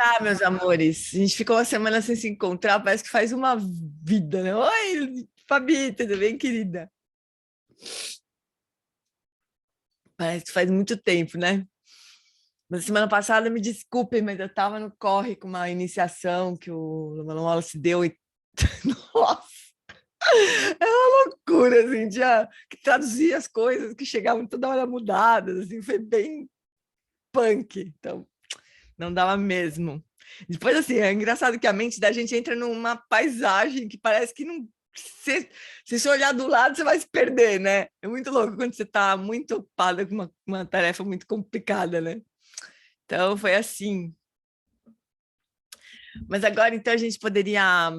Tá, meus amores. A gente ficou uma semana sem se encontrar, parece que faz uma vida, né? Oi, Fabi, tudo bem, querida? Parece que faz muito tempo, né? Na semana passada, me desculpem, mas eu estava no corre com uma iniciação que o Manuel se deu e. Nossa, é uma loucura, assim, tinha que traduzir as coisas que chegavam toda hora mudadas, assim, foi bem punk, então não dava mesmo. Depois, assim, é engraçado que a mente da gente entra numa paisagem que parece que não. Se você olhar do lado, você vai se perder, né? É muito louco quando você está muito ocupada com uma tarefa muito complicada, né? Então, foi assim. Mas agora, então, a gente poderia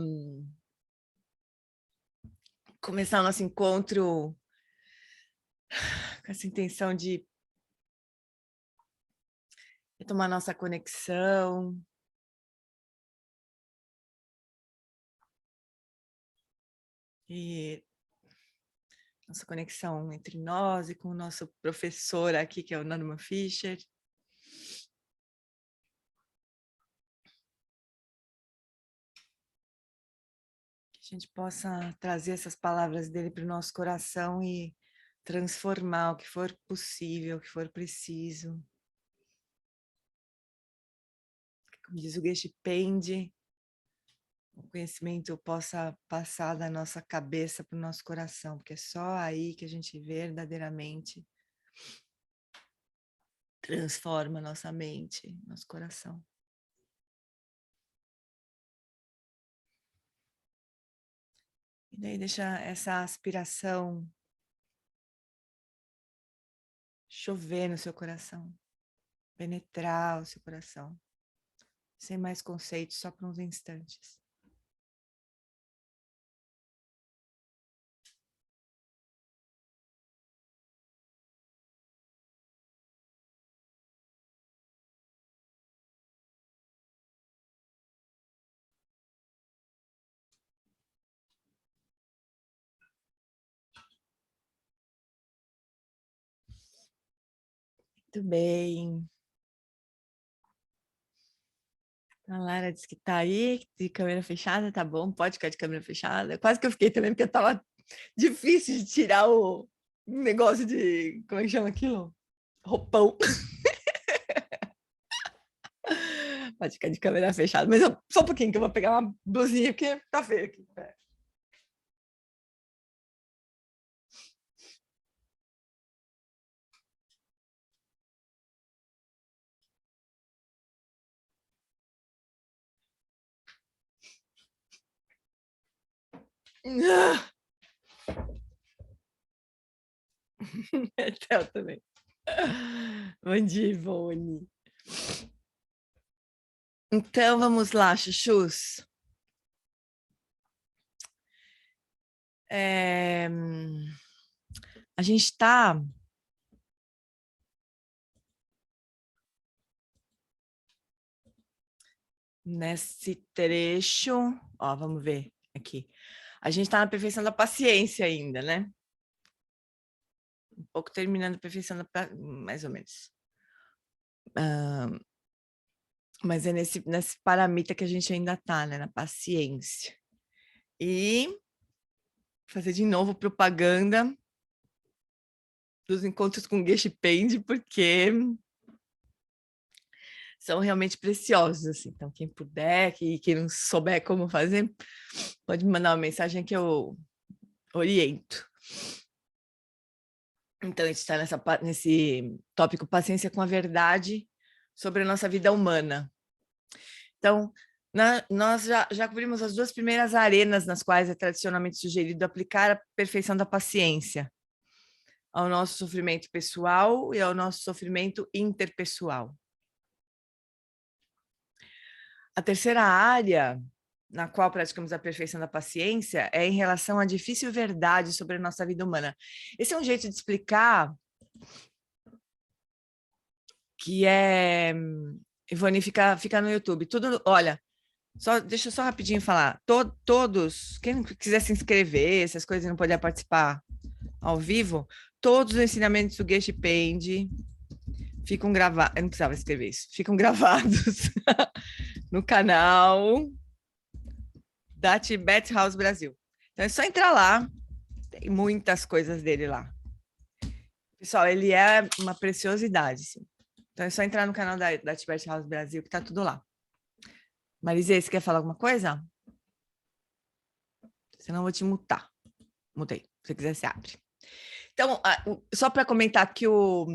começar o nosso encontro com essa intenção de retomar nossa conexão. E nossa conexão entre nós e com o nosso professor aqui, que é o Norman Fischer. Que a gente possa trazer essas palavras dele para o nosso coração e transformar o que for possível, o que for preciso. Como diz o Geshe Pende, o conhecimento possa passar da nossa cabeça para o nosso coração, porque é só aí que a gente verdadeiramente transforma nossa mente, nosso coração. E daí deixa essa aspiração chover no seu coração, penetrar o seu coração, sem mais conceitos, só por uns instantes. Muito bem. A Lara disse que tá aí, de câmera fechada, tá bom, pode ficar de câmera fechada. Quase que eu fiquei também, porque tava difícil de tirar o negócio de, como é que chama aquilo? Roupão. Pode ficar de câmera fechada, mas só um pouquinho que eu vou pegar uma blusinha, porque tá feio aqui. Theo também. Bom dia, Ivone. Então, vamos lá, chuchus. A gente está nesse trecho, ó, vamos ver aqui. A gente está na perfeição da paciência ainda, né? Um pouco terminando a perfeição da mais ou menos. Mas é nesse paramita que a gente ainda está, né? Na paciência. E fazer de novo propaganda dos encontros com Geshe Pende, porque são realmente preciosos, assim. Então, quem puder, quem não souber como fazer, pode me mandar uma mensagem que eu oriento. Então, a gente está nesse tópico paciência com a verdade sobre a nossa vida humana. Então, nós já cobrimos as duas primeiras arenas nas quais é tradicionalmente sugerido aplicar a perfeição da paciência ao nosso sofrimento pessoal e ao nosso sofrimento interpessoal. A terceira área na qual praticamos a perfeição da paciência é em relação à difícil verdade sobre a nossa vida humana. Esse é um jeito de explicar que é... Ivone, fica no YouTube. Tudo, olha, deixa eu só rapidinho falar. Todos, quem quiser se inscrever, essas coisas não puder participar ao vivo, todos os ensinamentos do Geshe Pende ficam gravados. Eu não precisava escrever isso. Ficam gravados no canal da Tibet House Brasil. Então é só entrar lá, tem muitas coisas dele lá. Pessoal, ele é uma preciosidade, sim. Então é só entrar no canal da Tibet House Brasil que tá tudo lá. Marise, você quer falar alguma coisa? Senão eu vou te mutar. Mutei. Se você quiser, você abre. Então, só para comentar que o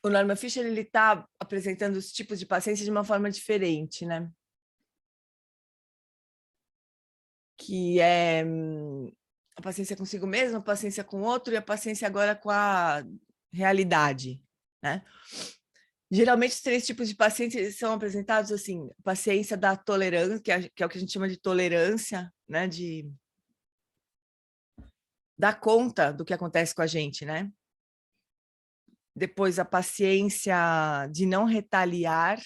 Norman Fischer, ele está apresentando os tipos de paciência de uma forma diferente, né? Que é a paciência consigo mesmo, a paciência com o outro e a paciência agora com a realidade, né? Geralmente, os 3 tipos de paciência são apresentados assim, paciência da tolerância, que é o que a gente chama de tolerância, né? De dar conta do que acontece com a gente, né? Depois, a paciência de não retaliar,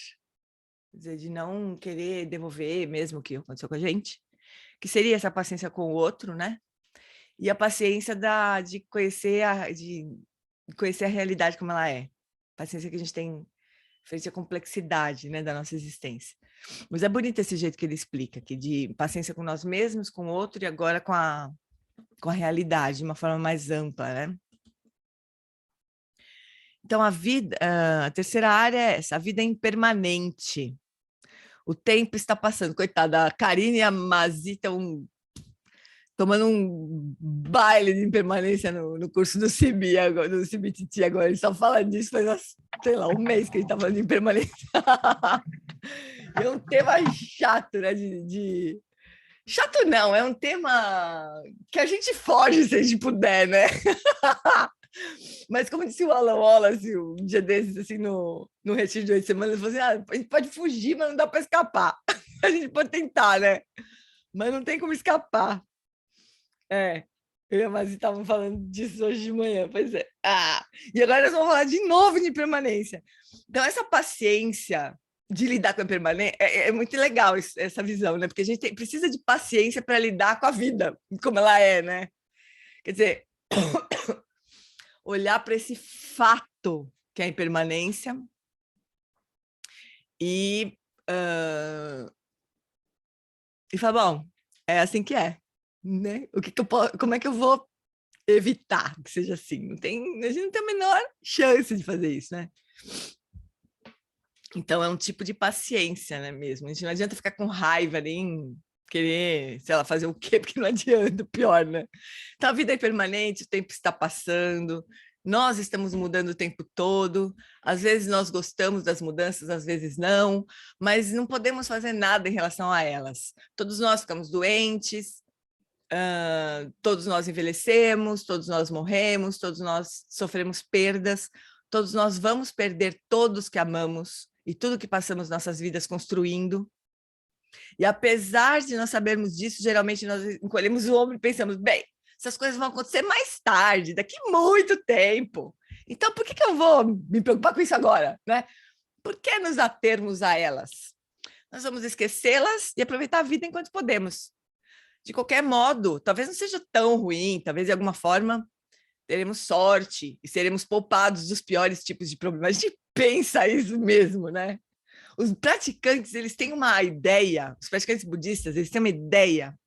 quer dizer, de não querer devolver mesmo o que aconteceu com a gente, que seria essa paciência com o outro, né? E a paciência de conhecer a realidade como ela é. Paciência que a gente tem frente à complexidade, né, da nossa existência. Mas é bonito esse jeito que ele explica, que de paciência com nós mesmos, com o outro e agora com a realidade, de uma forma mais ampla, né? Então, a terceira área é essa, a vida é impermanente. O tempo está passando. Coitada, a Karine e a Mazi estão tomando um baile de impermanência no curso do CIB, agora, do CBTT agora. Ele só fala disso faz, sei lá, um mês que ele está falando de impermanência. É um tema chato, né? Chato não, é um tema que a gente foge se a gente puder, né? Mas como disse o Alan Wallace um dia desses, assim, no retiro de 8 semanas, ele falou assim, a gente pode fugir, mas não dá para escapar. A gente pode tentar, né? Mas não tem como escapar. É, eu e a Mazi estavam falando disso hoje de manhã, pois é. E agora nós vamos falar de novo de impermanência. Então, essa paciência de lidar com a impermanência é muito legal essa visão, né? Porque a gente precisa de paciência para lidar com a vida, como ela é, né? Quer dizer, olhar para esse fato que é a impermanência e falar, bom, é assim que é, né? Como é que eu vou evitar que seja assim? A gente não tem a menor chance de fazer isso, né? Então é um tipo de paciência, né, mesmo? A gente não adianta ficar com raiva nem querer, sei lá, fazer o quê, porque não adianta, pior, né? Então a vida é permanente, o tempo está passando, nós estamos mudando o tempo todo, às vezes nós gostamos das mudanças, às vezes não, mas não podemos fazer nada em relação a elas. Todos nós ficamos doentes, todos nós envelhecemos, todos nós morremos, todos nós sofremos perdas, todos nós vamos perder todos que amamos e tudo que passamos nossas vidas construindo. E apesar de nós sabermos disso, geralmente nós encolhemos o ombro e pensamos, bem, essas coisas vão acontecer mais tarde, daqui muito tempo. Então, por que eu vou me preocupar com isso agora, né? Por que nos atermos a elas? Nós vamos esquecê-las e aproveitar a vida enquanto podemos. De qualquer modo, talvez não seja tão ruim, talvez de alguma forma teremos sorte e seremos poupados dos piores tipos de problemas. A gente pensa isso mesmo, né? Os praticantes, eles têm uma ideia, os praticantes budistas, eles têm uma ideia.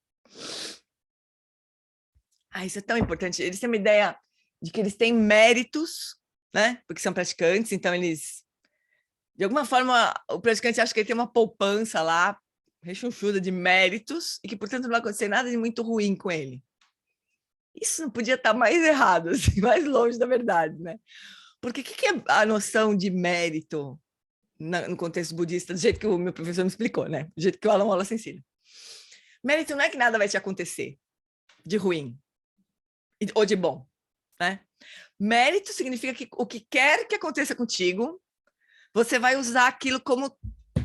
Isso é tão importante. Eles têm uma ideia de que eles têm méritos, né? Porque são praticantes, então eles, de alguma forma, o praticante acha que ele tem uma poupança lá, rechonchuda de méritos, e que, portanto, não vai acontecer nada de muito ruim com ele. Isso não podia estar mais errado, assim, mais longe da verdade, né? Porque o que é a noção de mérito no contexto budista, do jeito que o meu professor me explicou, né? Do jeito que o Alan Wallace ensina. Mérito não é que nada vai te acontecer de ruim ou de bom, né? Mérito significa que o que quer que aconteça contigo, você vai usar aquilo como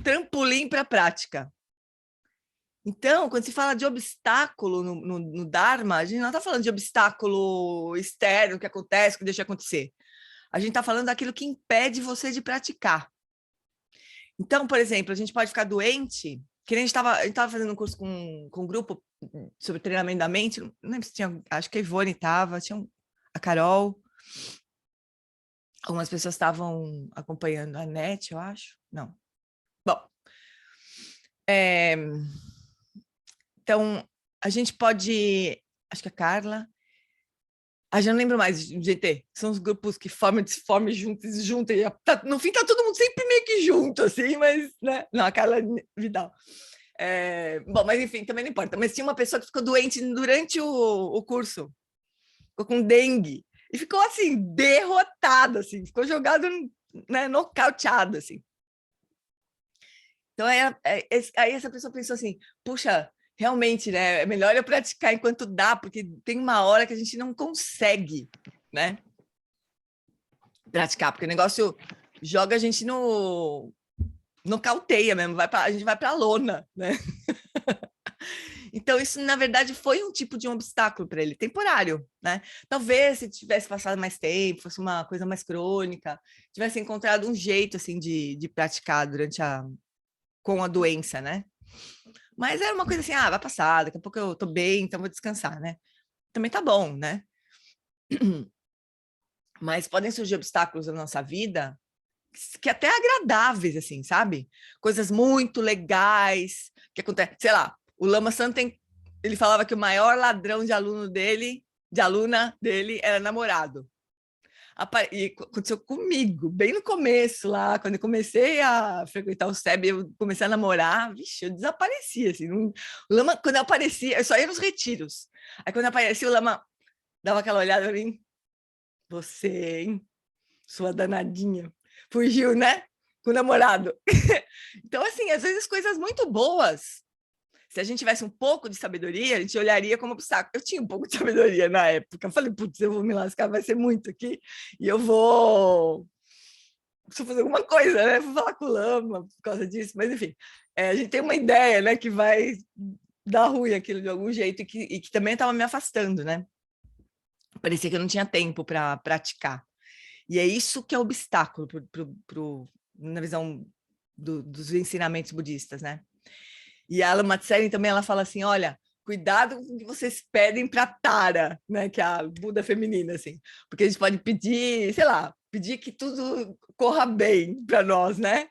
trampolim para a prática. Então, quando se fala de obstáculo no Dharma, a gente não está falando de obstáculo externo que acontece, que deixa acontecer. A gente está falando daquilo que impede você de praticar. Então, por exemplo, a gente pode ficar doente, que nem a gente estava fazendo um curso com um grupo sobre treinamento da mente, não lembro se tinha, acho que a Ivone estava, tinha a Carol, Algumas pessoas estavam acompanhando a net, eu acho. Não. Bom, então, a gente pode... Acho que a Carla... já não lembro mais, GT. São os grupos que formam, desformam, juntam. No fim, tá todo mundo sempre meio que junto, assim, mas, né? Não, a Carla Vidal. Bom, mas enfim, também não importa. Mas tinha uma pessoa que ficou doente durante o curso. Ficou com dengue. E ficou, assim, derrotada, assim. Ficou jogado, né, nocauteado, assim. Então, aí essa pessoa pensou assim, puxa, realmente, né? É melhor eu praticar enquanto dá, porque tem uma hora que a gente não consegue, né? Praticar, porque o negócio joga a gente nocauteia mesmo, a gente vai para a lona, né? Então, isso, na verdade, foi um tipo de um obstáculo para ele, temporário, né? Talvez, se tivesse passado mais tempo, fosse uma coisa mais crônica, tivesse encontrado um jeito, assim, de praticar com a doença, né? Mas era uma coisa assim, vai passar, daqui a pouco eu tô bem, então vou descansar, né? Também tá bom, né? Mas podem surgir obstáculos na nossa vida que até agradáveis, assim, sabe? Coisas muito legais que acontecem. Sei lá, o Lama Santen, ele falava que o maior ladrão de aluna dele, era namorado. E aconteceu comigo, bem no começo lá, quando eu comecei a frequentar o SEB, eu comecei a namorar, vixe, eu desaparecia, assim, o Lama, quando eu aparecia, eu só ia nos retiros, aí quando aparecia o Lama, dava aquela olhada pra mim, você, hein, sua danadinha, fugiu, né, com o namorado. Então, assim, às vezes coisas muito boas, se a gente tivesse um pouco de sabedoria, a gente olharia como obstáculo. Eu tinha um pouco de sabedoria na época. Eu falei, putz, eu vou me lascar, vai ser muito aqui. E eu vou preciso fazer alguma coisa, né? Vou falar com o Lama por causa disso. Mas, enfim, a gente tem uma ideia, né? Que vai dar ruim aquilo de algum jeito e que também estava me afastando, né? Parecia que eu não tinha tempo para praticar. E é isso que é obstáculo na visão dos ensinamentos budistas, né? E a Lama Tsering também ela fala assim, olha, cuidado com o que vocês pedem para Tara, né, que é a Buda feminina, assim, porque a gente pode pedir, sei lá, pedir que tudo corra bem para nós, né?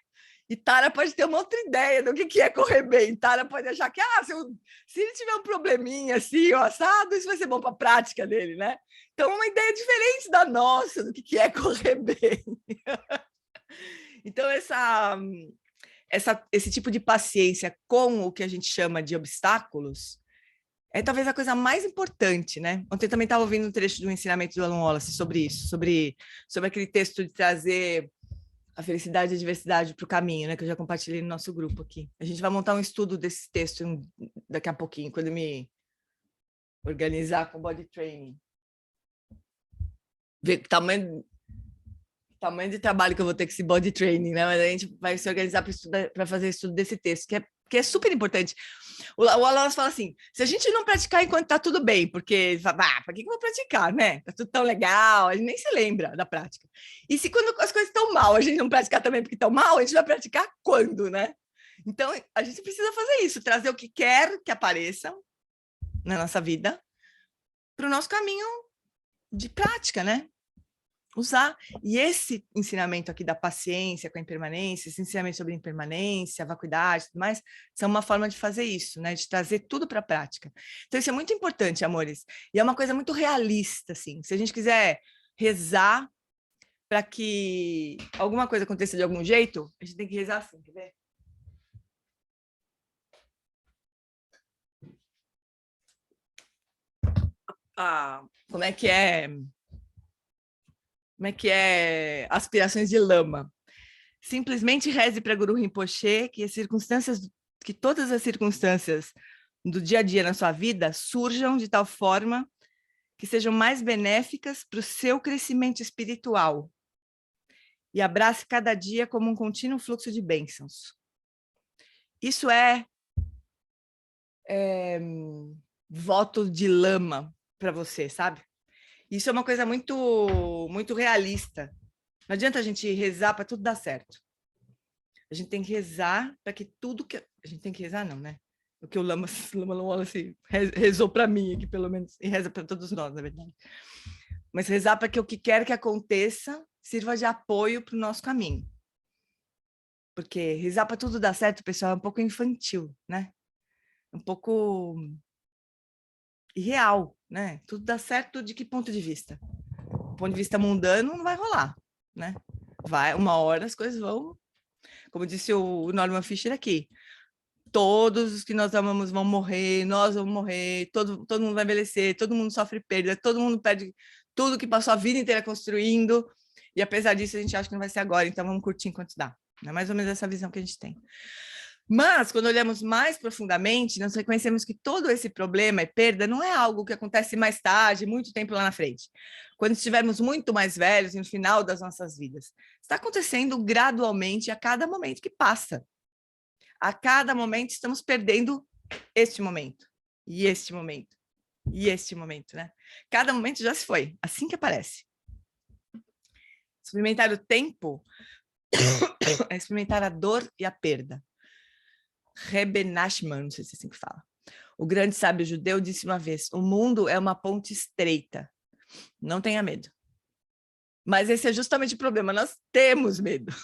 E Tara pode ter uma outra ideia do que é correr bem. Tara pode achar que, se ele tiver um probleminha assim, ou assado, isso vai ser bom para a prática dele, né? Então, uma ideia diferente da nossa, do que é correr bem. Então, esse tipo de paciência com o que a gente chama de obstáculos é talvez a coisa mais importante, né? Ontem também estava ouvindo um trecho do ensinamento do Alan Wallace sobre isso, sobre aquele texto de trazer a felicidade e a diversidade para o caminho, né? Que eu já compartilhei no nosso grupo aqui. A gente vai montar um estudo desse texto daqui a pouquinho, quando eu me organizar com body training. Ver o tamanho de trabalho que eu vou ter com esse body training, né? Mas a gente vai se organizar para fazer estudo desse texto, que é super importante. O Wallace fala assim, se a gente não praticar enquanto tá tudo bem, porque, para que eu vou praticar, né? Tá tudo tão legal, a gente nem se lembra da prática. E se quando as coisas estão mal, a gente não praticar também porque estão mal, a gente vai praticar quando, né? Então, a gente precisa fazer isso, trazer o que quer que apareça na nossa vida para o nosso caminho de prática, né? Usar. E esse ensinamento aqui da paciência com a impermanência, esse ensinamento sobre impermanência, vacuidade e tudo mais, são uma forma de fazer isso, né? De trazer tudo para a prática. Então, isso é muito importante, amores. E é uma coisa muito realista, assim. Se a gente quiser rezar para que alguma coisa aconteça de algum jeito, a gente tem que rezar assim, quer ver? Como é que é? Como é que é aspirações de lama? Simplesmente reze para Guru Rinpoche que todas as circunstâncias do dia a dia na sua vida surjam de tal forma que sejam mais benéficas para o seu crescimento espiritual e abrace cada dia como um contínuo fluxo de bênçãos. Isso é voto de lama para você, sabe? Isso é uma coisa muito realista. Não adianta a gente rezar para tudo dar certo. A gente tem que rezar para que tudo que... A gente tem que rezar, não, né? O que o Lama Wallace rezou para mim aqui, pelo menos, e reza para todos nós, na verdade. Mas rezar para que o que quer que aconteça sirva de apoio para o nosso caminho. Porque rezar para tudo dar certo, pessoal, é um pouco infantil, né? Um pouco irreal, né? Tudo dá certo de que ponto de vista? Do ponto de vista mundano, não vai rolar, né? Vai, uma hora as coisas vão, como disse o Norman Fischer aqui, todos os que nós amamos vão morrer, nós vamos morrer, todo mundo vai envelhecer, todo mundo sofre perda, todo mundo perde tudo que passou a vida inteira construindo, e apesar disso a gente acha que não vai ser agora, então vamos curtir enquanto dá. É mais ou menos essa visão que a gente tem. Mas, quando olhamos mais profundamente, nós reconhecemos que todo esse problema e perda não é algo que acontece mais tarde, muito tempo lá na frente. Quando estivermos muito mais velhos, no final das nossas vidas. Está acontecendo gradualmente a cada momento que passa. A cada momento estamos perdendo este momento, e este momento, e este momento, né? Cada momento já se foi, assim que aparece. Experimentar o tempo é experimentar a dor e a perda. Rebbe Nachman, não sei se é assim que fala. O grande sábio judeu disse uma vez, o mundo é uma ponte estreita, não tenha medo. Mas esse é justamente o problema, nós temos medo.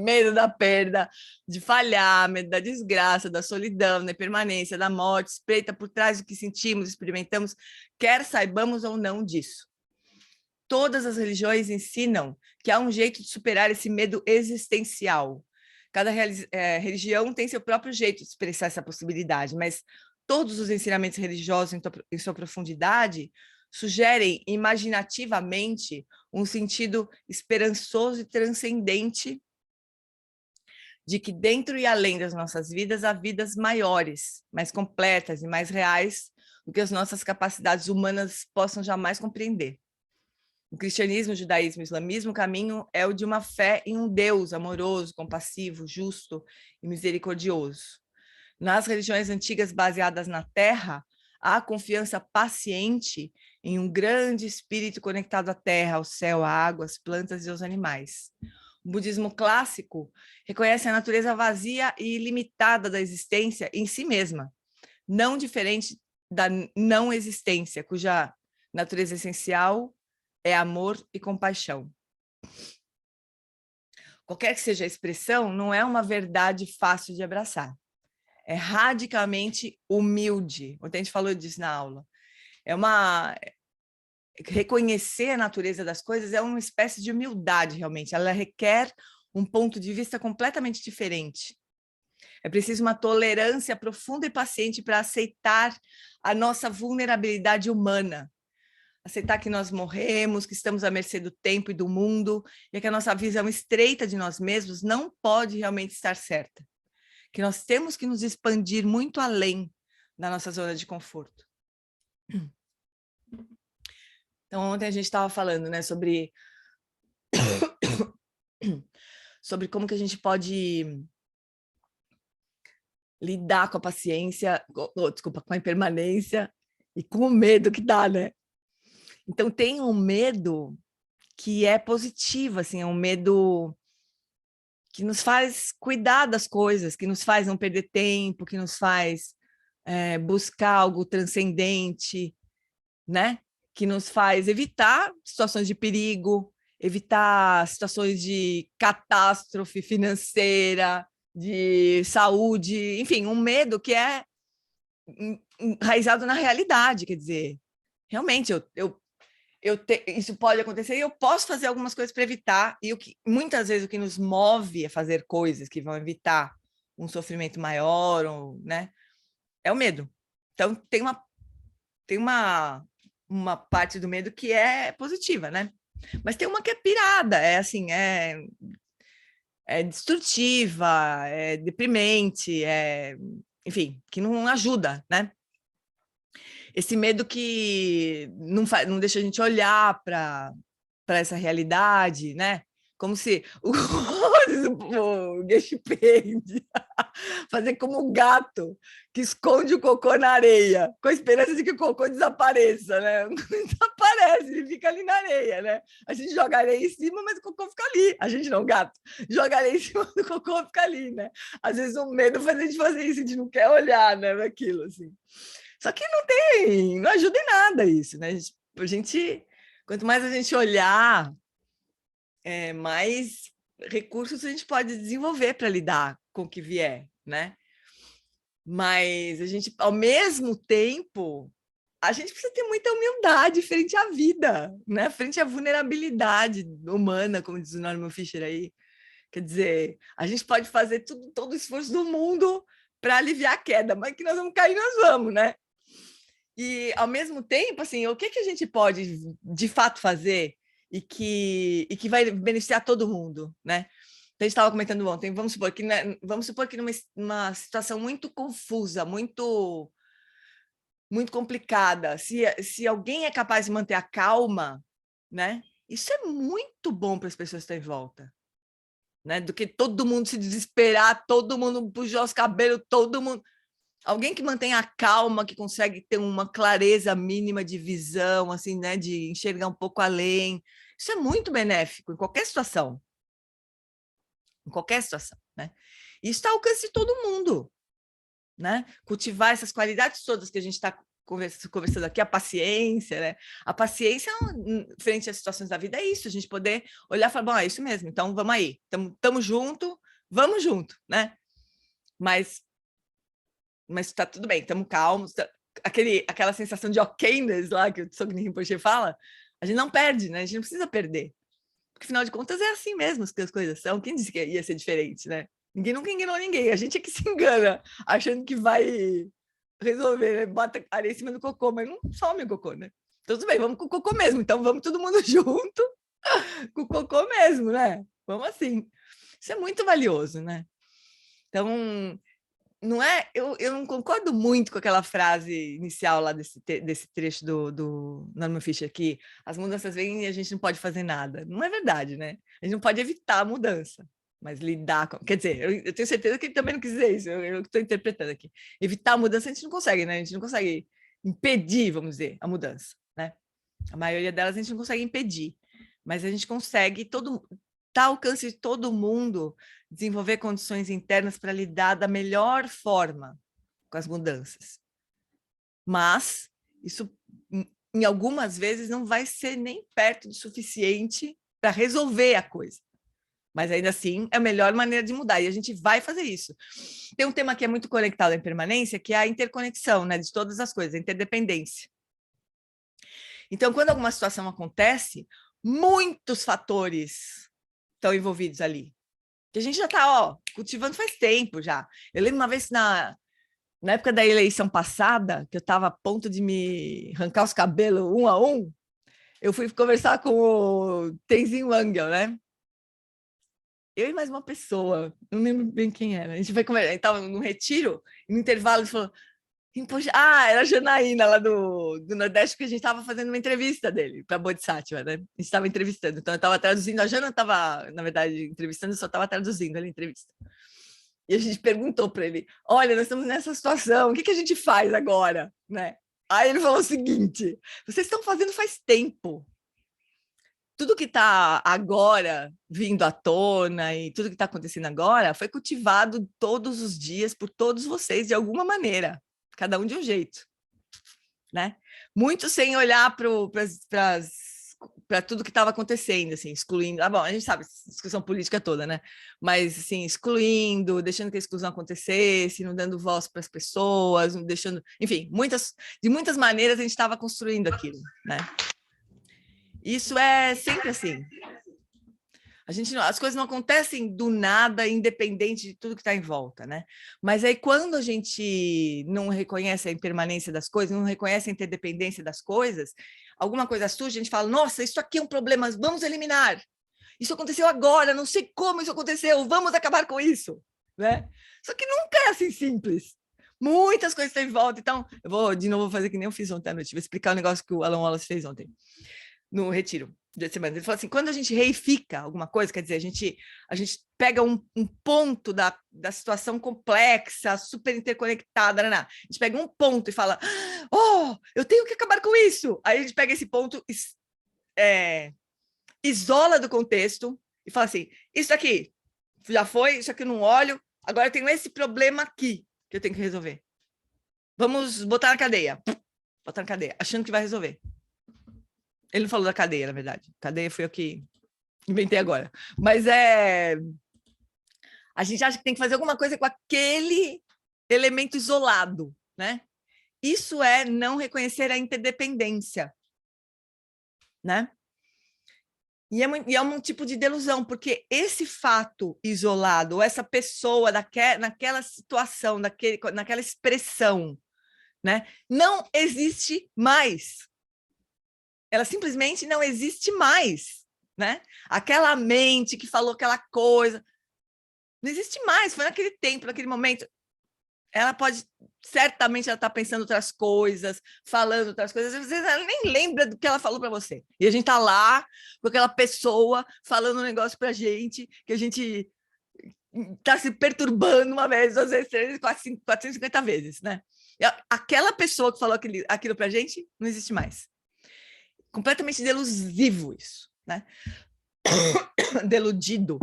Medo da perda, de falhar, medo da desgraça, da solidão, da impermanência, da morte, espreita por trás do que sentimos, experimentamos, quer saibamos ou não disso. Todas as religiões ensinam que há um jeito de superar esse medo existencial. Cada religião tem seu próprio jeito de expressar essa possibilidade, mas todos os ensinamentos religiosos em sua profundidade sugerem imaginativamente um sentido esperançoso e transcendente de que dentro e além das nossas vidas há vidas maiores, mais completas e mais reais do que as nossas capacidades humanas possam jamais compreender. No cristianismo, judaísmo e islamismo, o caminho é o de uma fé em um Deus amoroso, compassivo, justo e misericordioso. Nas religiões antigas baseadas na terra, há confiança paciente em um grande espírito conectado à terra, ao céu, à água, às plantas e aos animais. O budismo clássico reconhece a natureza vazia e ilimitada da existência em si mesma, não diferente da não existência, cuja natureza essencial é amor e compaixão. Qualquer que seja a expressão, não é uma verdade fácil de abraçar. É radicalmente humilde. Ontem a gente falou disso na aula. Reconhecer a natureza das coisas é uma espécie de humildade, realmente. Ela requer um ponto de vista completamente diferente. É preciso uma tolerância profunda e paciente para aceitar a nossa vulnerabilidade humana. Aceitar que nós morremos, que estamos à mercê do tempo e do mundo, e que a nossa visão estreita de nós mesmos não pode realmente estar certa. Que nós temos que nos expandir muito além da nossa zona de conforto. Então, ontem a gente estava falando, né, sobre como que a gente pode lidar com a paciência, com a impermanência e com o medo que dá, né? Então, tem um medo que é positivo, assim, é um medo que nos faz cuidar das coisas, que nos faz não perder tempo, que nos faz buscar algo transcendente, né? Que nos faz evitar situações de perigo, evitar situações de catástrofe financeira, de saúde, enfim, um medo que é enraizado na realidade, quer dizer, realmente isso pode acontecer e eu posso fazer algumas coisas para evitar, e muitas vezes o que nos move a fazer coisas que vão evitar um sofrimento maior, ou, né, é o medo. Então, tem uma parte do medo que é positiva, né? Mas tem uma que é pirada, é assim, é destrutiva, é deprimente, enfim, que não ajuda, né? Esse medo que não deixa a gente olhar para essa realidade, né? Como se o Geschpend fazer como um gato que esconde o cocô na areia, com a esperança de que o cocô desapareça, né? Não desaparece, ele fica ali na areia, né? A gente joga areia em cima, mas o cocô fica ali. A gente não, gato. Joga areia em cima do cocô, fica ali, né? Às vezes o medo faz a gente fazer isso, a gente não quer olhar, né, naquilo, assim. Só que não ajuda em nada isso, né? Quanto mais a gente olhar mais recursos a gente pode desenvolver para lidar com o que vier, né? Mas a gente, ao mesmo tempo, a gente precisa ter muita humildade frente à vida, né? Frente à vulnerabilidade humana, como diz o Norman Fischer aí. Quer dizer, a gente pode fazer tudo, todo o esforço do mundo para aliviar a queda, mas que nós vamos cair, nós vamos, né? E, ao mesmo tempo, assim, o que a gente pode, de fato, fazer e que vai beneficiar todo mundo, né? Então, a gente estava comentando ontem, vamos supor que, né, numa situação muito confusa, muito complicada, se alguém é capaz de manter a calma, né? Isso é muito bom para as pessoas que estão em volta, né? Do que todo mundo se desesperar, todo mundo puxar os cabelos, todo mundo. Alguém que mantém a calma, que consegue ter uma clareza mínima de visão, assim, né? De enxergar um pouco além. Isso é muito benéfico em qualquer situação. Em qualquer situação, né? Isso está ao alcance de todo mundo, né? Cultivar essas qualidades todas que a gente está conversando aqui, a paciência, né? A paciência frente às situações da vida é isso, a gente poder olhar e falar, bom, é isso mesmo, então vamos aí, estamos junto, vamos junto, né? Mas está tudo bem, estamos calmos, aquela sensação de okayness lá que o Tsogni Rinpoche fala, a gente não perde, né? A gente não precisa perder. Porque, afinal de contas, é assim mesmo que as coisas são. Quem disse que ia ser diferente, né? Ninguém nunca enganou ninguém. A gente é que se engana, achando que vai resolver, né? Bota areia em cima do cocô, mas não some o cocô, né? Então, tudo bem, vamos com o cocô mesmo. Então, vamos todo mundo junto com o cocô mesmo, né? Vamos assim. Isso é muito valioso, né? Então, não é, eu não concordo muito com aquela frase inicial lá desse trecho do Norman Fischer, que as mudanças vêm e a gente não pode fazer nada. Não é verdade, né? A gente não pode evitar a mudança, mas lidar com... Quer dizer, eu tenho certeza que ele também não quis dizer isso, eu estou interpretando aqui. Evitar a mudança a gente não consegue, né? A gente não consegue impedir, vamos dizer, a mudança, né? A maioria delas a gente não consegue impedir, mas a gente consegue tá ao alcance de todo mundo desenvolver condições internas para lidar da melhor forma com as mudanças. Mas isso, em algumas vezes, não vai ser nem perto do suficiente para resolver a coisa. Mas ainda assim, é a melhor maneira de mudar, e a gente vai fazer isso. Tem um tema que é muito conectado à impermanência, que é a interconexão, né, de todas as coisas, a interdependência. Então, quando alguma situação acontece, muitos fatores estão envolvidos ali. Que a gente já está cultivando faz tempo já. Eu lembro uma vez na época da eleição passada, que eu estava a ponto de me arrancar os cabelos um a um, eu fui conversar com o Tenzin Wangyal, né? Eu e mais uma pessoa, não lembro bem quem era. A gente foi conversar, estava num retiro, e no intervalo ele falou, era a Janaína lá do Nordeste, que a gente estava fazendo uma entrevista dele para Bodhisattva, né? A gente estava entrevistando, então eu estava traduzindo, a Jana estava, na verdade, entrevistando, eu só estava traduzindo a entrevista. E a gente perguntou para ele, olha, nós estamos nessa situação, o que a gente faz agora, né? Aí ele falou o seguinte, vocês estão fazendo faz tempo. Tudo que está agora vindo à tona e tudo que está acontecendo agora foi cultivado todos os dias por todos vocês de alguma maneira, cada um de um jeito, né? Muito sem olhar para tudo que estava acontecendo, assim, excluindo. Bom, a gente sabe, discussão política toda, né? Mas, assim, excluindo, deixando que a exclusão acontecesse, não dando voz para as pessoas, não deixando. Enfim, de muitas maneiras a gente estava construindo aquilo, né? Isso é sempre assim. As coisas não acontecem do nada, independente de tudo que está em volta, né? Mas aí, quando a gente não reconhece a impermanência das coisas, não reconhece a interdependência das coisas, alguma coisa surge, a gente fala, nossa, isso aqui é um problema, vamos eliminar. Isso aconteceu agora, não sei como isso aconteceu, vamos acabar com isso, né? Só que nunca é assim simples. Muitas coisas estão em volta, então, eu vou de novo fazer que nem eu fiz ontem à noite, vou explicar o negócio que o Alan Wallace fez ontem, no retiro de semana. Ele falou assim, quando a gente reifica alguma coisa, quer dizer, a gente pega um ponto da situação complexa, super interconectada, a gente pega um ponto e fala, eu tenho que acabar com isso. Aí a gente pega esse ponto, isola do contexto e fala assim, isso aqui já foi, isso aqui eu não olho, agora eu tenho esse problema aqui que eu tenho que resolver. Vamos botar na cadeia. Botar na cadeia, achando que vai resolver. Ele não falou da cadeia, na verdade. Cadeia foi o que Inventei agora. Mas a gente acha que tem que fazer alguma coisa com aquele elemento isolado, né? Isso é não reconhecer a interdependência, né? E é um tipo de delusão, porque esse fato isolado, ou essa pessoa naquela situação, naquela expressão, né, não existe mais. Ela simplesmente não existe mais, né? Aquela mente que falou aquela coisa, não existe mais, foi naquele tempo, naquele momento. Ela pode, certamente, ela está pensando outras coisas, falando outras coisas, às vezes ela nem lembra do que ela falou para você. E a gente está lá com aquela pessoa falando um negócio para a gente, que a gente está se perturbando uma vez, duas vezes, três vezes, 450 vezes, né? E aquela pessoa que falou aquilo para a gente não existe mais. Completamente delusivo isso, né? Deludido.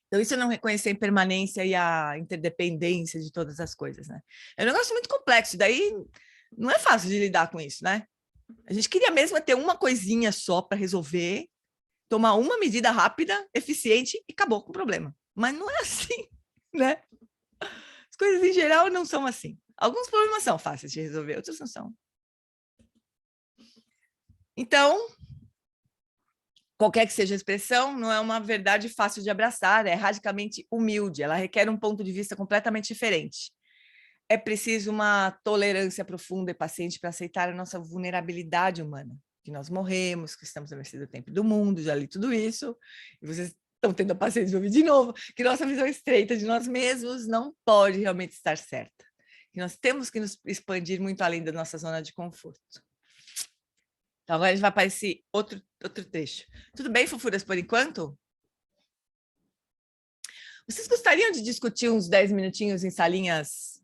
Então, isso é não reconhecer a impermanência e a interdependência de todas as coisas, né? É um negócio muito complexo, daí não é fácil de lidar com isso, né? A gente queria mesmo ter uma coisinha só para resolver, tomar uma medida rápida, eficiente e acabou com o problema. Mas não é assim, né? As coisas em geral não são assim. Alguns problemas são fáceis de resolver, outros não são. Então, qualquer que seja a expressão, não é uma verdade fácil de abraçar, é radicalmente humilde, ela requer um ponto de vista completamente diferente. É preciso uma tolerância profunda e paciente para aceitar a nossa vulnerabilidade humana, que nós morremos, que estamos na mercê do tempo e do mundo, já li tudo isso, e vocês estão tendo a paciência de ouvir de novo, que nossa visão estreita de nós mesmos não pode realmente estar certa, que nós temos que nos expandir muito além da nossa zona de conforto. Então, agora a gente vai para esse outro trecho. Tudo bem, fofuras, por enquanto? Vocês gostariam de discutir uns 10 minutinhos em salinhas,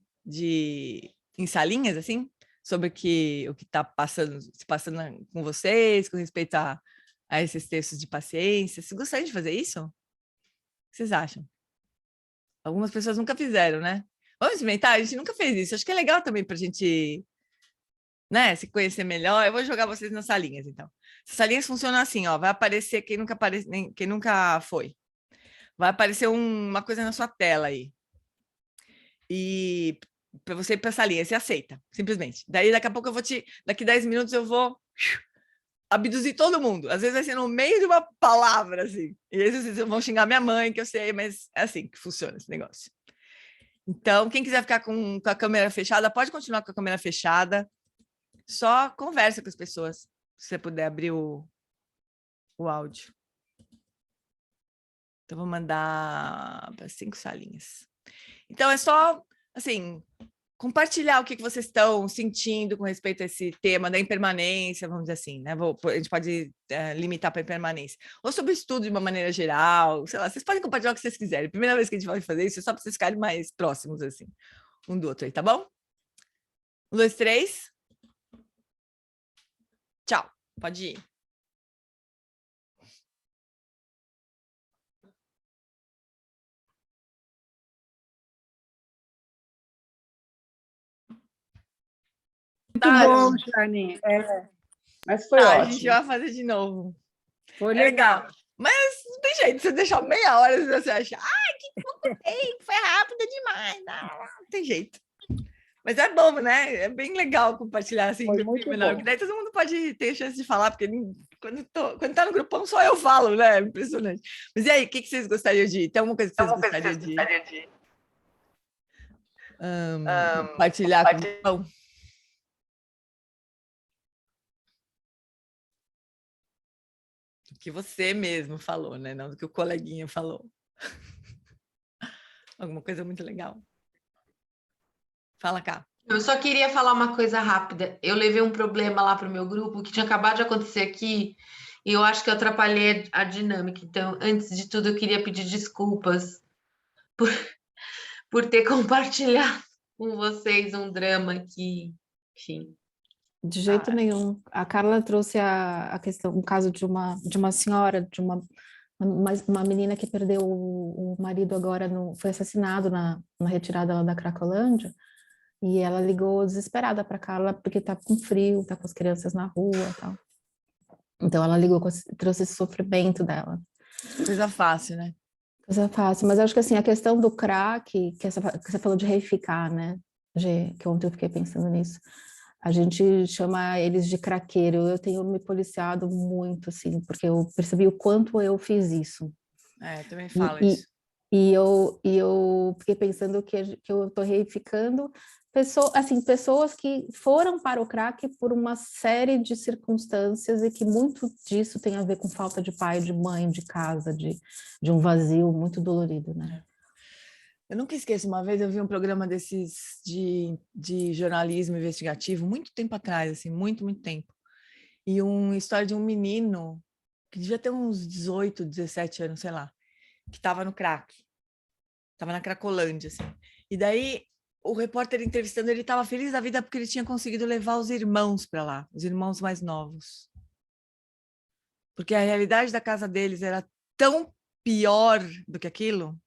assim? Sobre o que está se passando com vocês, com respeito a esses textos de paciência? Vocês gostariam de fazer isso? O que vocês acham? Algumas pessoas nunca fizeram, né? Vamos experimentar? A gente nunca fez isso. Acho que é legal também para a gente, né, se conhecer melhor. Eu vou jogar vocês nas salinhas, então. As salinhas funcionam assim, ó. Vai aparecer quem nunca foi. Vai aparecer uma coisa na sua tela aí. E para você ir para essa linha, você aceita, simplesmente. Daí, daqui a pouco daqui 10 minutos eu vou abduzir todo mundo. Às vezes vai ser no meio de uma palavra, assim. E aí vocês vão xingar minha mãe, que eu sei, mas é assim que funciona esse negócio. Então, quem quiser ficar com a câmera fechada, pode continuar com a câmera fechada. Só conversa com as pessoas, se você puder abrir o áudio. Então, vou mandar para 5 salinhas. Então, é só, assim, compartilhar o que vocês estão sentindo com respeito a esse tema da impermanência, vamos dizer assim, né? A gente pode limitar para a impermanência. Ou sobre o estudo de uma maneira geral, sei lá, vocês podem compartilhar o que vocês quiserem. Primeira vez que a gente vai fazer isso, é só para vocês ficarem mais próximos, assim, um do outro aí, tá bom? 1, 2, 3. Tchau. Pode ir. Muito bom, Jane. Mas foi ótimo. A gente vai fazer de novo. Foi legal. Mas não tem jeito, se você deixar meia hora, você acha, que pouco tempo, foi rápido demais. Não tem jeito. Mas é bom, né? É bem legal compartilhar assim, foi muito menor, porque daí todo mundo pode ter chance de falar, porque quando tá no grupão só eu falo, né? Impressionante. Mas e aí, o que vocês gostariam de ir? Tem alguma coisa que vocês gostariam de ir? Compartilhar com o grupão? Do que você mesmo falou, né? Não do que o coleguinha falou. Alguma coisa muito legal. Fala cá. Eu só queria falar uma coisa rápida. Eu levei um problema lá para o meu grupo que tinha acabado de acontecer aqui e eu acho que eu atrapalhei a dinâmica. Então, antes de tudo, eu queria pedir desculpas por ter compartilhado com vocês um drama que, enfim. De jeito nenhum. A Carla trouxe a questão, um caso de uma senhora, de uma menina que perdeu o marido agora, foi assassinado na retirada lá da Cracolândia, e ela ligou desesperada para Carla porque tá com frio, tá com as crianças na rua e tal. Então ela ligou, trouxe esse sofrimento dela. Coisa fácil, né? Coisa fácil, mas acho que assim, a questão do crack, que você falou de reificar, né? Que ontem eu fiquei pensando nisso. A gente chama eles de craqueiro. Eu tenho me policiado muito, assim, porque eu percebi o quanto eu fiz isso. Eu também falo E, isso. eu fiquei pensando que eu estou reificando pessoas que foram para o crack por uma série de circunstâncias e que muito disso tem a ver com falta de pai, de mãe, de casa, de um vazio muito dolorido, né? Eu nunca esqueço, uma vez eu vi um programa desses de jornalismo investigativo, muito tempo atrás, assim, muito, muito tempo. E uma história de um menino que devia ter uns 18, 17 anos, sei lá, que estava no crack. Estava na Cracolândia, assim. E daí o repórter entrevistando ele estava feliz da vida porque ele tinha conseguido levar os irmãos para lá, os irmãos mais novos. Porque a realidade da casa deles era tão pior do que aquilo,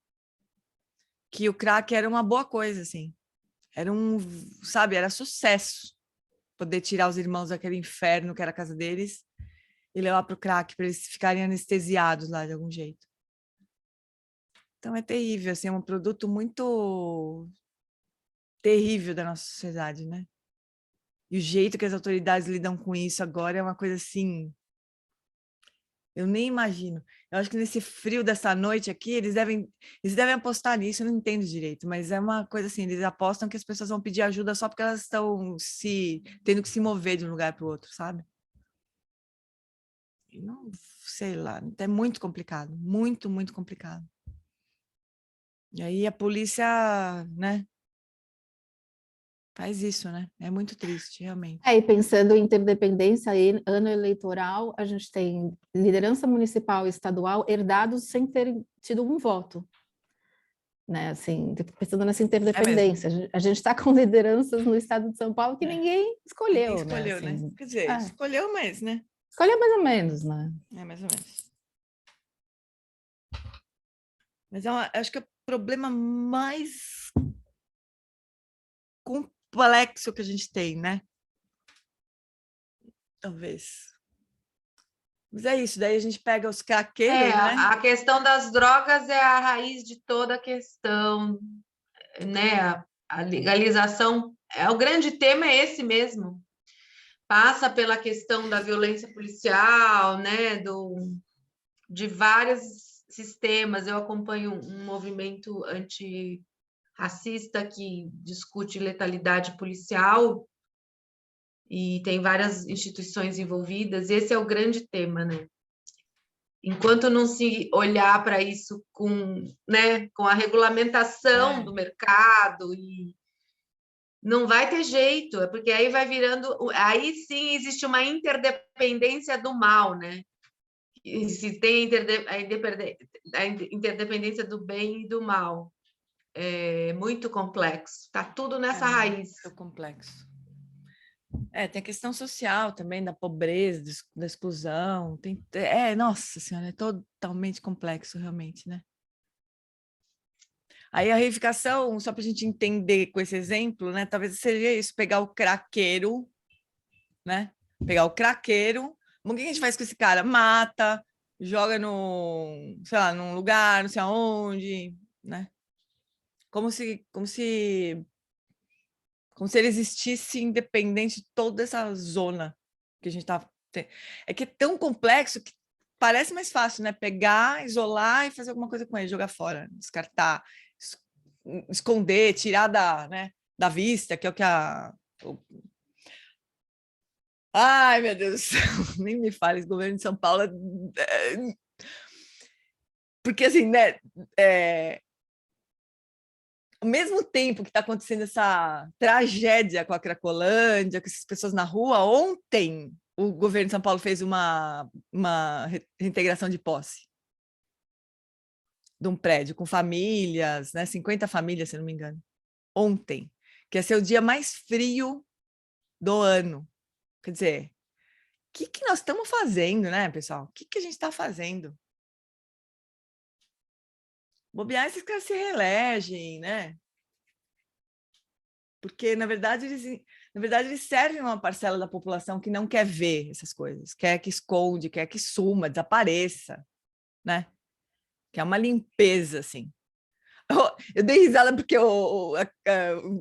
que o crack era uma boa coisa, assim. Era sabe, era sucesso poder tirar os irmãos daquele inferno que era a casa deles e levar para o crack para eles ficarem anestesiados lá de algum jeito. Então é terrível, assim, é um produto muito terrível da nossa sociedade, né? E o jeito que as autoridades lidam com isso agora é uma coisa assim, eu nem imagino. Eu acho que nesse frio dessa noite aqui, eles devem apostar nisso, eu não entendo direito, mas é uma coisa assim, eles apostam que as pessoas vão pedir ajuda só porque elas estão tendo que se mover de um lugar para o outro, sabe? E não, sei lá, é muito complicado, muito, muito complicado. E aí a polícia, né, faz isso, né? É muito triste, realmente. E pensando em interdependência, ano eleitoral, a gente tem liderança municipal e estadual herdados sem terem tido um voto. Né, assim, pensando nessa interdependência, a gente está com lideranças no estado de São Paulo que ninguém escolheu, Ninguém escolheu, né? né? Quer dizer, escolheu, mas, né? Escolheu mais ou menos, né? É, mais ou menos. Mas acho que é o problema mais complexo que a gente tem, né? Talvez. Mas é isso, daí a gente pega os craqueiros, né? A questão das drogas é a raiz de toda a questão, né? A legalização, o grande tema é esse mesmo. Passa pela questão da violência policial, né? De vários sistemas. Eu acompanho um movimento antirracista que discute letalidade policial e tem várias instituições envolvidas. Esse é o grande tema, né? Enquanto não se olhar para isso com a regulamentação do mercado, e não vai ter jeito, porque aí vai virando. Aí sim existe uma interdependência do mal, né? E se tem a interdependência do bem e do mal. É muito complexo. Está tudo nessa raiz. Muito complexo. Tem a questão social também, da pobreza, da exclusão. Nossa senhora, é totalmente complexo, realmente, né? Aí a reificação, só para a gente entender com esse exemplo, né? Talvez seria isso, pegar o craqueiro, né? Pegar o craqueiro. O que a gente faz com esse cara? Mata, joga sei lá, num lugar, não sei aonde, né? Como se ele existisse independente de toda essa zona que a gente está. É que é tão complexo que parece mais fácil, né? Pegar, isolar e fazer alguma coisa com ele, jogar fora, descartar, esconder, tirar da vista, que é o que Ai, meu Deus do céu, nem me fale, esse governo de São Paulo. Porque, assim, né? Ao mesmo tempo que está acontecendo essa tragédia com a Cracolândia, com essas pessoas na rua, ontem o governo de São Paulo fez uma reintegração de posse de um prédio com famílias, né? 50 famílias, se não me engano. Ontem, que ia ser o dia mais frio do ano. Quer dizer, o que nós estamos fazendo, né, pessoal? O que a gente está fazendo? Bobear, esses caras se reelegem, né? Porque, na verdade, Na verdade, eles servem uma parcela da população que não quer ver essas coisas, quer que esconde, quer que suma, desapareça, né? Que é uma limpeza, assim. Eu dei risada porque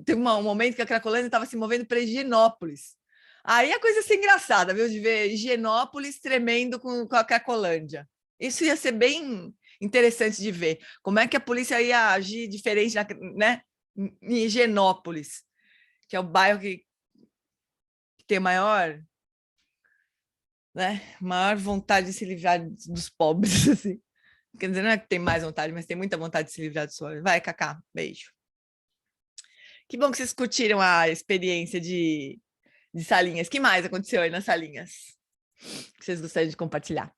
teve um momento que a Cracolândia estava se movendo para Higienópolis. Aí a coisa ia ser engraçada, viu? De ver Higienópolis tremendo com a Cracolândia. Isso ia ser bem interessante de ver. Como é que a polícia ia agir diferente, né? Em Higienópolis, que é o bairro que tem maior, né? Maior vontade de se livrar dos pobres, assim. Quer dizer, não é que tem mais vontade, mas tem muita vontade de se livrar dos pobres. Vai, Cacá, beijo. Que bom que vocês curtiram a experiência de salinhas. O que mais aconteceu aí nas salinhas? Que vocês gostariam de compartilhar?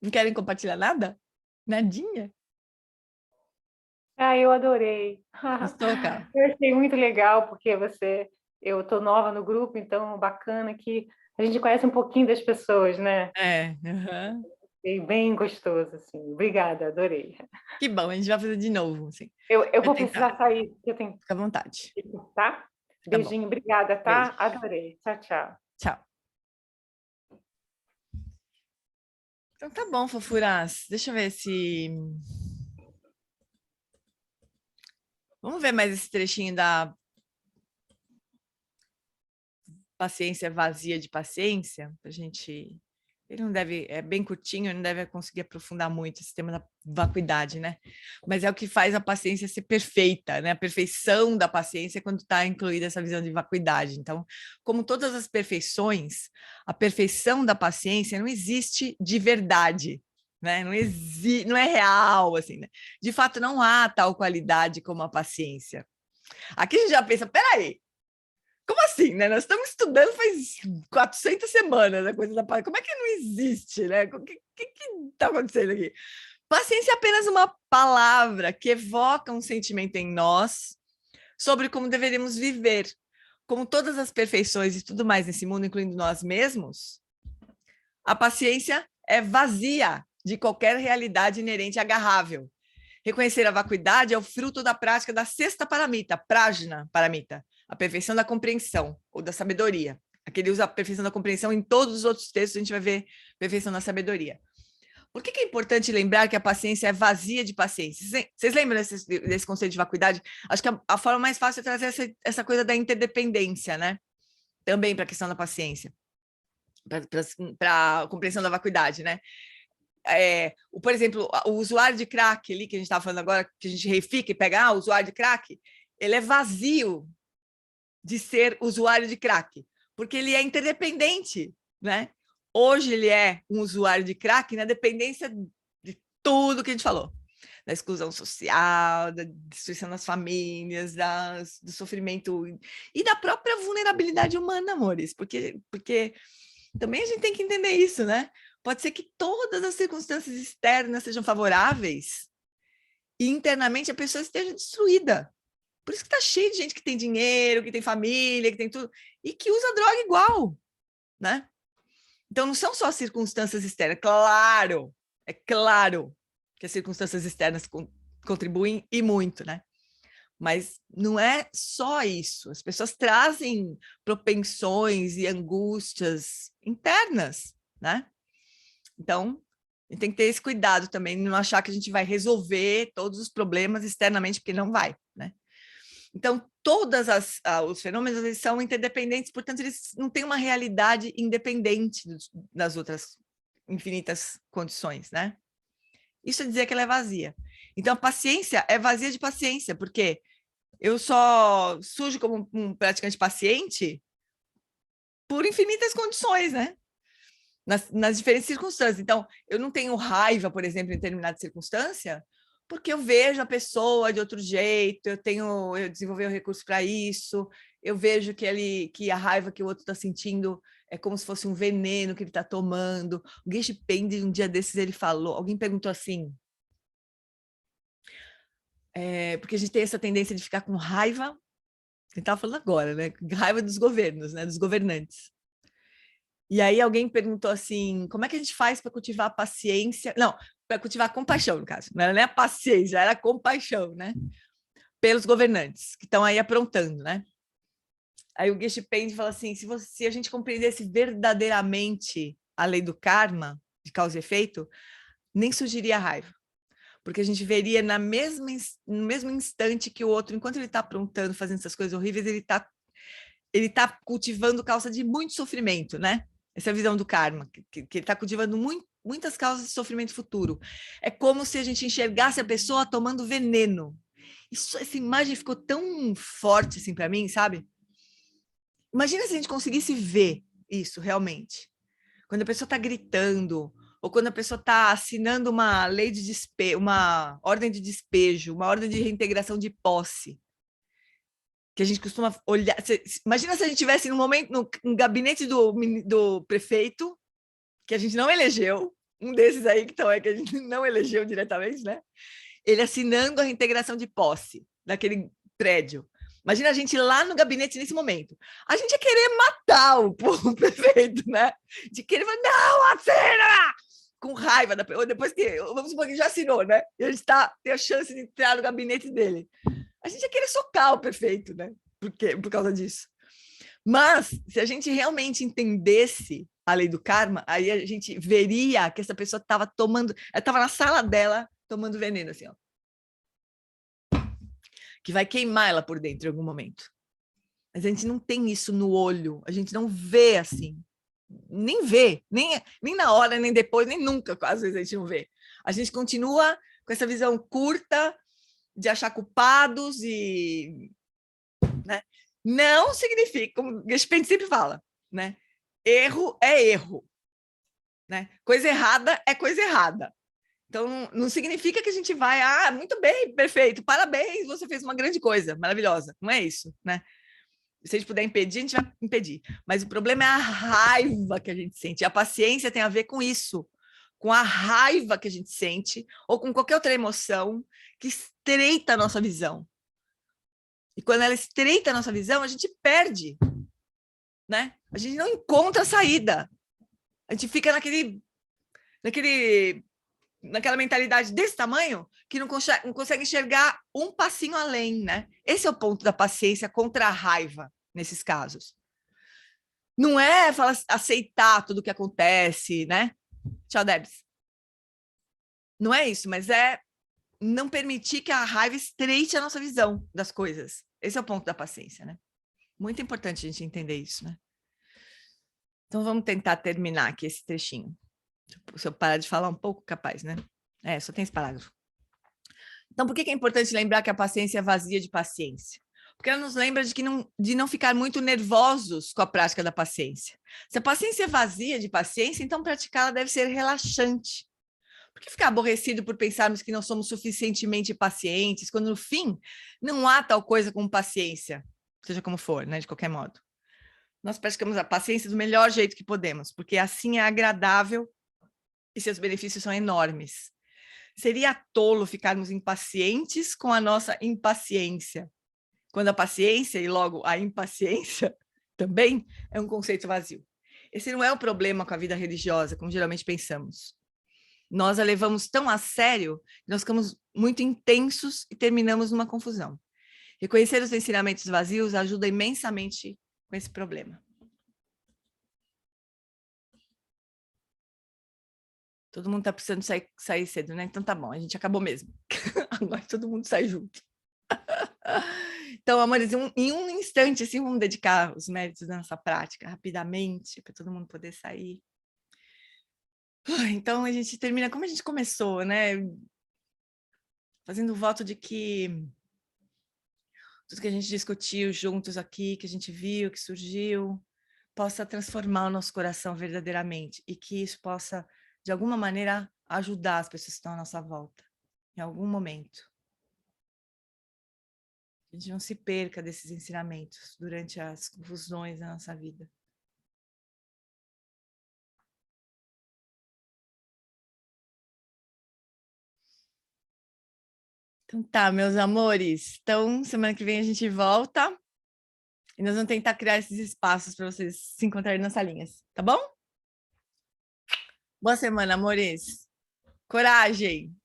Não querem compartilhar nada? Nadinha? Eu adorei. Gostou, cara? Eu achei muito legal, porque eu tô nova no grupo, então bacana que a gente conhece um pouquinho das pessoas, né? Uhum. E bem gostoso, assim. Obrigada, adorei. Que bom, a gente vai fazer de novo, assim. Eu vou precisar sair, porque eu tenho Fica à vontade. tá? Beijinho, obrigada, tá? Beijo. Adorei. Tchau, tchau. Tchau. Então tá bom, fofuras. Deixa eu ver se... Vamos ver mais esse trechinho da paciência vazia de paciência, pra gente... Ele não deve, é bem curtinho, não deve conseguir aprofundar muito esse tema da vacuidade, né? Mas é o que faz a paciência ser perfeita, né? A perfeição da paciência é quando está incluída essa visão de vacuidade. Então, como todas as perfeições, a perfeição da paciência não existe de verdade, né? Não é real, assim, né? De fato, não há tal qualidade como a paciência. Aqui a gente já pensa, peraí, como assim, né? Nós estamos estudando faz 400 semanas a coisa da paciência. Como é que não existe, né? O que está acontecendo aqui? Paciência é apenas uma palavra que evoca um sentimento em nós sobre como deveríamos viver. Como todas as perfeições e tudo mais nesse mundo, incluindo nós mesmos, a paciência é vazia de qualquer realidade inerente e agarrável. Reconhecer a vacuidade é o fruto da prática da sexta paramita, prajna paramita, a perfeição da compreensão ou da sabedoria. Aqui ele usa a perfeição da compreensão, em todos os outros textos a gente vai ver perfeição da sabedoria. Por que é importante lembrar que a paciência é vazia de paciência? Vocês lembram desse conceito de vacuidade? Acho que a forma mais fácil é trazer essa coisa da interdependência, né? Também para a questão da paciência, para a compreensão da vacuidade, né? Por exemplo, o usuário de crack ali, que a gente estava falando agora, que a gente reifica e pega, o usuário de crack, ele é vazio de ser usuário de crack, porque ele é interdependente, né? Hoje ele é um usuário de crack na dependência de tudo que a gente falou, da exclusão social, da destruição das famílias, do sofrimento e da própria vulnerabilidade humana, amores, porque também a gente tem que entender isso, né? Pode ser que todas as circunstâncias externas sejam favoráveis e internamente a pessoa esteja destruída. Por isso que está cheio de gente que tem dinheiro, que tem família, que tem tudo, e que usa droga igual, né? Então, não são só as circunstâncias externas. É claro que as circunstâncias externas contribuem e muito, né? Mas não é só isso. As pessoas trazem propensões e angústias internas, né? Então, a gente tem que ter esse cuidado também, não achar que a gente vai resolver todos os problemas externamente, porque não vai, né? Então, todos os fenômenos eles são interdependentes, portanto, eles não têm uma realidade independente das outras infinitas condições, né? Isso é dizer que ela é vazia. Então, a paciência é vazia de paciência, porque eu só surjo como um praticante paciente por infinitas condições, né? Nas diferentes circunstâncias. Então, eu não tenho raiva, por exemplo, em determinada circunstância, porque eu vejo a pessoa de outro jeito, eu desenvolvi o recurso para isso, eu vejo que a raiva que o outro está sentindo é como se fosse um veneno que ele está tomando. O Geshe Pende, um dia desses, ele falou, alguém perguntou assim, porque a gente tem essa tendência de ficar com raiva, a gente estava falando agora, né? Raiva dos governos, né? Dos governantes. E aí alguém perguntou assim, como é que a gente faz para cultivar a paciência? Não, para cultivar compaixão, no caso. Não era nem a paciência, era a compaixão, né? Pelos governantes que estão aí aprontando, né? Aí o Geshe Pende fala assim, se a gente compreendesse verdadeiramente a lei do karma, de causa e efeito, nem surgiria a raiva. Porque a gente veria no mesmo instante que o outro, enquanto ele está aprontando, fazendo essas coisas horríveis, ele tá cultivando causa de muito sofrimento, né? Essa é a visão do karma, que ele está cultivando muitas causas de sofrimento futuro. É como se a gente enxergasse a pessoa tomando veneno. Essa imagem ficou tão forte assim para mim, sabe? Imagina se a gente conseguisse ver isso realmente. Quando a pessoa está gritando, ou quando a pessoa está assinando uma lei de despejo, uma ordem de despejo, uma ordem de reintegração de posse, que a gente costuma olhar. Imagina se a gente estivesse no gabinete do prefeito, que a gente não elegeu, um desses aí que a gente não elegeu diretamente, né? Ele assinando a reintegração de posse daquele prédio. Imagina a gente lá no gabinete nesse momento. A gente ia querer matar o prefeito, né? De querer falar, não, assina! Com raiva. Depois que, vamos supor que já assinou, né? E a gente tem a chance de entrar no gabinete dele. A gente ia querer socar o prefeito, né? Por causa disso. Mas, se a gente realmente entendesse a lei do karma, aí a gente veria que essa pessoa estava na sala dela tomando veneno, assim, ó. Que vai queimar ela por dentro em algum momento. Mas a gente não tem isso no olho, a gente não vê assim. Nem vê, nem na hora, nem depois, nem nunca, às vezes a gente não vê. A gente continua com essa visão curta de achar culpados e... né? Não significa, como a gente sempre fala, né? Erro é erro. Né? Coisa errada é coisa errada. Então, não significa que a gente vai, muito bem, perfeito, parabéns, você fez uma grande coisa, maravilhosa. Não é isso, né? Se a gente puder impedir, a gente vai impedir. Mas o problema é a raiva que a gente sente. E a paciência tem a ver com isso, com a raiva que a gente sente, ou com qualquer outra emoção que estreita a nossa visão. E quando ela estreita a nossa visão, a gente perde, né? A gente não encontra a saída. A gente fica naquela mentalidade desse tamanho que não consegue enxergar um passinho além, né? Esse é o ponto da paciência contra a raiva nesses casos. Não é aceitar tudo o que acontece, né? Tchau, Debs. Não é isso, mas é não permitir que a raiva estreite a nossa visão das coisas. Esse é o ponto da paciência, né? Muito importante a gente entender isso, né? Então, vamos tentar terminar aqui esse trechinho. Se eu parar de falar um pouco, capaz, né? Só tem esse parágrafo. Então, por que é importante lembrar que a paciência é vazia de paciência? Porque ela nos lembra de não ficar muito nervosos com a prática da paciência. Se a paciência é vazia de paciência, então praticá-la deve ser relaxante. Por que ficar aborrecido por pensarmos que não somos suficientemente pacientes, quando, no fim, não há tal coisa como paciência, seja como for, né? De qualquer modo. Nós praticamos a paciência do melhor jeito que podemos, porque assim é agradável e seus benefícios são enormes. Seria tolo ficarmos impacientes com a nossa impaciência, quando a paciência e logo a impaciência também é um conceito vazio. Esse não é o problema com a vida religiosa, como geralmente pensamos. Nós a levamos tão a sério que nós ficamos muito intensos e terminamos numa confusão. Reconhecer os ensinamentos vazios ajuda imensamente com esse problema. Todo mundo está precisando sair cedo, né? Então tá bom, a gente acabou mesmo. Agora todo mundo sai junto. Então, amores, em um instante, assim, vamos dedicar os méritos da nossa prática rapidamente, para todo mundo poder sair. Então, a gente termina como a gente começou, né? Fazendo o voto de que tudo que a gente discutiu juntos aqui, que a gente viu, que surgiu, possa transformar o nosso coração verdadeiramente e que isso possa, de alguma maneira, ajudar as pessoas que estão à nossa volta, em algum momento. A gente não se perca desses ensinamentos durante as confusões da nossa vida. Então tá, meus amores. Então, semana que vem a gente volta e nós vamos tentar criar esses espaços para vocês se encontrarem nas salinhas, tá bom? Boa semana, amores. Coragem.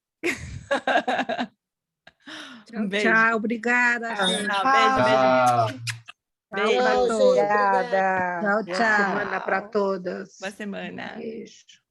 Tchau, beijo. tchau. Obrigada, gente. Tchau, beijo. Tchau para todos. Obrigada. Tchau, Boa tchau. semana para todas. Boa semana. Beijo.